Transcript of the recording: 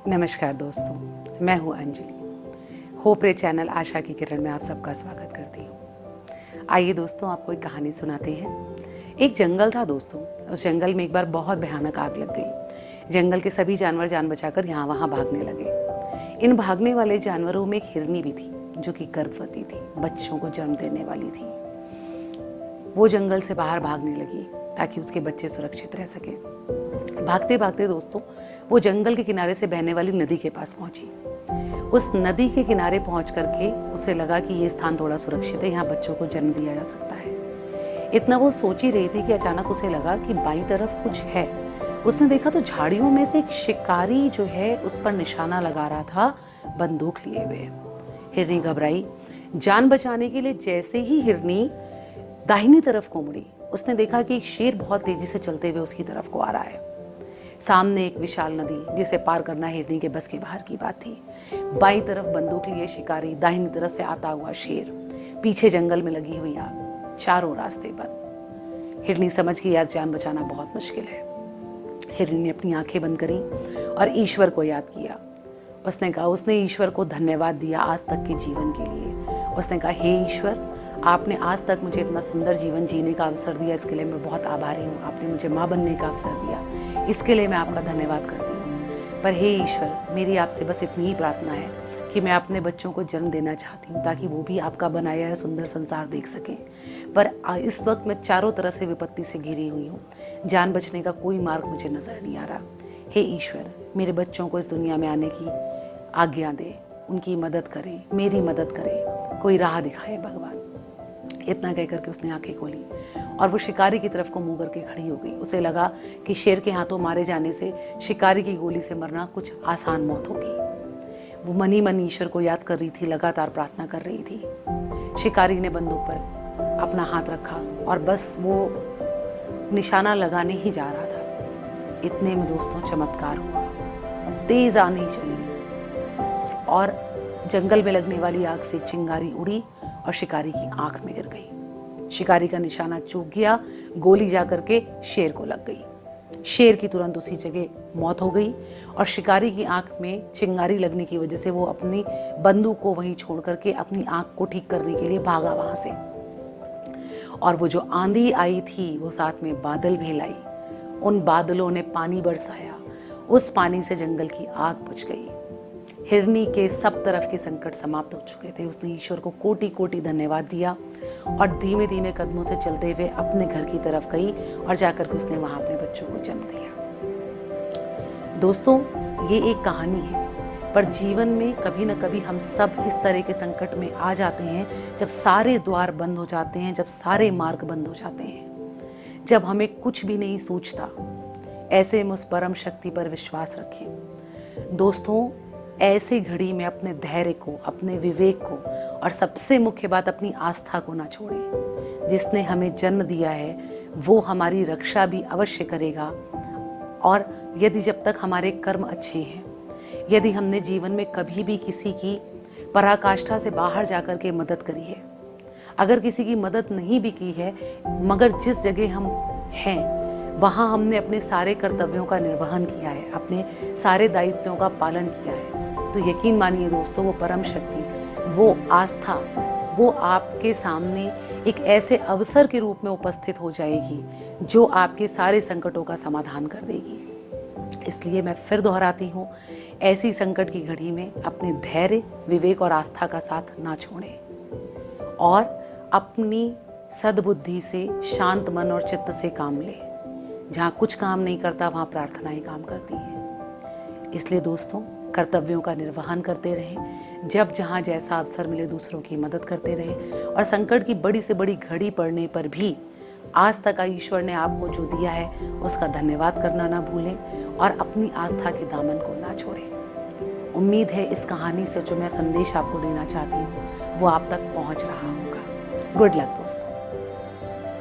नमस्कार दोस्तों, मैं हूँ अंजलि। होप रे चैनल आशा की किरण में आप सबका स्वागत करती हूँ। आइए दोस्तों, आपको एक कहानी सुनाते हैं। एक जंगल था दोस्तों। उस जंगल में एक बार बहुत भयानक आग लग गई। जंगल के सभी जानवर जान बचाकर यहाँ वहाँ भागने लगे। इन भागने वाले जानवरों में एक हिरनी भी थी जो कि गर्भवती थी, बच्चों को जन्म देने वाली थी। वो जंगल से बाहर भागने लगी ताकि उसके बच्चे सुरक्षित रह सके। भागते भागते दोस्तों वो जंगल के किनारे से बहने वाली नदी के पास पहुंची। उस नदी के किनारे पहुंच करके उसे लगा कि ये स्थान थोड़ा सुरक्षित है, यहाँ बच्चों को जन्म दिया जा सकता है। इतना वो सोच ही रही थी कि अचानक उसे लगा कि बाईं तरफ कुछ है। उसने देखा तो झाड़ियों में से एक शिकारी जो है उस पर निशाना लगा रहा था, बंदूक लिए हुए। हिरनी घबराई। जान बचाने के लिए जैसे ही हिरनी दाहिनी तरफ को मुड़ी, उसने देखा कि एक शेर बहुत तेजी से चलते हुए उसकी तरफ को आ रहा है। सामने एक विशाल नदी जिसे पार करना हिरनी के बस के बाहर की बात थी। बाईं तरफ बंदूक लिए शिकारी, दाहिनी तरफ से आता हुआ शेर, पीछे जंगल में लगी हुई आग, चारों रास्ते बंद। हिरनी समझ गई आज जान बचाना बहुत मुश्किल है। हिरनी ने अपनी आंखें बंद करी और ईश्वर को याद किया। उसने ईश्वर को धन्यवाद दिया आज तक के जीवन के लिए। उसने कहा, हे ईश्वर, आपने आज तक मुझे इतना सुंदर जीवन जीने का अवसर दिया, इसके लिए मैं बहुत आभारी हूँ। आपने मुझे माँ बनने का अवसर दिया, इसके लिए मैं आपका धन्यवाद करती हूँ। पर हे ईश्वर, मेरी आपसे बस इतनी ही प्रार्थना है कि मैं अपने बच्चों को जन्म देना चाहती हूँ ताकि वो भी आपका बनाया है सुंदर संसार देख सकें। पर इस वक्त मैं चारों तरफ से विपत्ति से घिरी हुई हूँ, जान बचने का कोई मार्ग मुझे नजर नहीं आ रहा। हे ईश्वर, मेरे बच्चों को इस दुनिया में आने की आज्ञा दे, उनकी मदद करें, मेरी मदद करें, कोई राह दिखाए भगवान। इतना कह करके उसने आंखें खोली और वो शिकारी की तरफ को मुंह करके खड़ी हो गई। उसे लगा कि शेर के हाथों मारे जाने से शिकारी की गोली से मरना कुछ आसान मौत होगी। वो मन ही मन ईश्वर को याद कर रही थी, लगातार प्रार्थना कर रही थी। शिकारी ने बंदूक पर अपना हाथ रखा और बस वो निशाना लगाने ही जा रहा था। इतने में दोस्तों चमत्कार हुआ। तेज आंधी चली और जंगल में लगने वाली आग से चिंगारी उड़ी और शिकारी की आंख में गिर गई। शिकारी का निशाना चूक गया, गोली जाकर के शेर को लग गई। शेर की तुरंत उसी जगह मौत हो गई और शिकारी की आंख में चिंगारी लगने की वजह से वो अपनी बंदूक को वहीं छोड़ करके अपनी आंख को ठीक करने के लिए भागा वहां से। और वो जो आंधी आई थी वो साथ में बादल भी लाई। उन बादलों ने पानी बरसाया, उस पानी से जंगल की आग बुझ गई। हिरनी के सब तरफ के संकट समाप्त हो चुके थे। उसने ईश्वर को कोटि कोटि धन्यवाद दिया और धीमे धीमे कदमों से चलते हुए अपने घर की तरफ गई और जाकर के उसने वहां अपने बच्चों को जन्म दिया। दोस्तों, ये एक कहानी है, पर जीवन में कभी न कभी हम सब इस तरह के संकट में आ जाते हैं जब सारे द्वार बंद हो जाते हैं, जब सारे मार्ग बंद हो जाते हैं, जब हमें कुछ भी नहीं सूझता। ऐसे में उस परम शक्ति पर विश्वास रखें। दोस्तों, ऐसी घड़ी में अपने धैर्य को, अपने विवेक को और सबसे मुख्य बात अपनी आस्था को ना छोड़ें। जिसने हमें जन्म दिया है वो हमारी रक्षा भी अवश्य करेगा। और यदि जब तक हमारे कर्म अच्छे हैं, यदि हमने जीवन में कभी भी किसी की पराकाष्ठा से बाहर जाकर के मदद करी है, अगर किसी की मदद नहीं भी की है, मगर जिस जगह हम हैं वहाँ हमने अपने सारे कर्तव्यों का निर्वहन किया है, अपने सारे दायित्वों का पालन किया है, तो यकीन मानिए दोस्तों, वो परम शक्ति, वो आस्था, वो आपके सामने एक ऐसे अवसर के रूप में उपस्थित हो जाएगी जो आपके सारे संकटों का समाधान कर देगी। इसलिए मैं फिर दोहराती हूँ, ऐसी संकट की घड़ी में अपने धैर्य, विवेक और आस्था का साथ ना छोड़ें और अपनी सद्बुद्धि से, शांत मन और चित्त से काम लें। जहाँ कुछ काम नहीं करता वहाँ प्रार्थना ही काम करती है। इसलिए दोस्तों, कर्तव्यों का निर्वहन करते रहें, जब जहाँ जैसा अवसर मिले दूसरों की मदद करते रहें और संकट की बड़ी से बड़ी घड़ी पड़ने पर भी आज तक ईश्वर ने आपको जो दिया है उसका धन्यवाद करना ना भूलें और अपनी आस्था के दामन को ना छोड़ें। उम्मीद है इस कहानी से जो मैं संदेश आपको देना चाहती हूँ वो आप तक पहुँच रहा होगा। गुड लक दोस्तों।